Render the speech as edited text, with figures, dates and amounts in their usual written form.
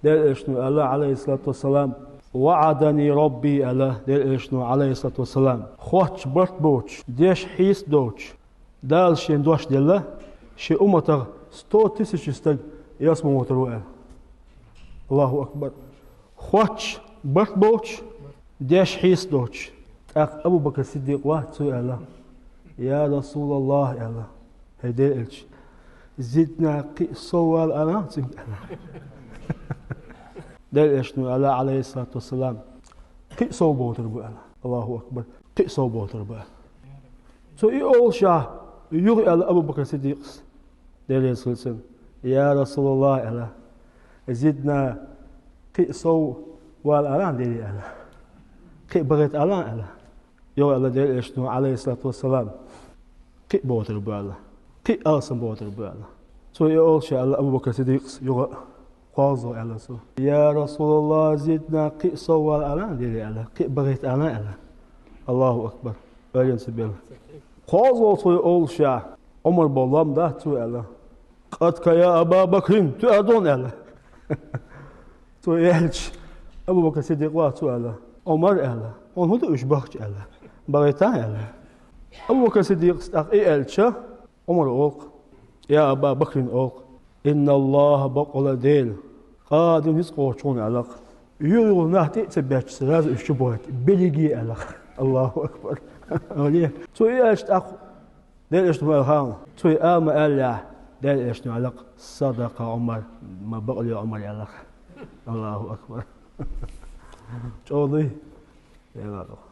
دل إشنو الله عليه الصلاة والسلام وعدني ربي الله دل إشنو عليه الصلاة والسلام خوش برت بوش ديش حيس دوش دال شين دوش دله شي أمتغ 100,000 استج يسمو متروء الله أكبر خوش برت بوش ديش حيس دوش أبو بكر الصديق واحد سؤال يا رسول الله يا الله هدي إلش زدنا قي صوال أنا دل إشنو الله عليه الصلاة والسلام قي صو بوتر بقى الله أكبر قي صو بوتر بقى سو أول شيء يغي على أبو بكر الصديق دل يسولسن يا رسول الله يا الله زدنا قي صو وال أنا دل يا الله قي بغيت الله يا الله يغي الله دل إشنو عليه الصلاة والسلام قي بوتر بقى الله قي أرسم بوتر بقى الله سو أول شيء على أبو بكر الصديق يغي قاضي على سو يا رسول الله زدنا قي صوال أنا ديري على قي بغيت أنا على الله أكبر أجل سبيل قاضي سو أول شيء عمر بالله ده تو على قد يا أبا بكر تو أدون على تو يلش أبو بكر الصديق واتو على عمر على هو ده إيش بخش على بغيت على أبو بكر الصديق استقي يلش عمر أوق يا أبا بكر أوق إن الله بقول ديل قادم يسقوشون علق يقول نهتي تبعش سراز الشبهات بلغي علق الله أكبر أوليه توي أشت أخ ديل أشت مالهام توي آم ألا ديل أشت علق صدق عمر ما بقول يا عمر علق الله أكبر جودي يا الله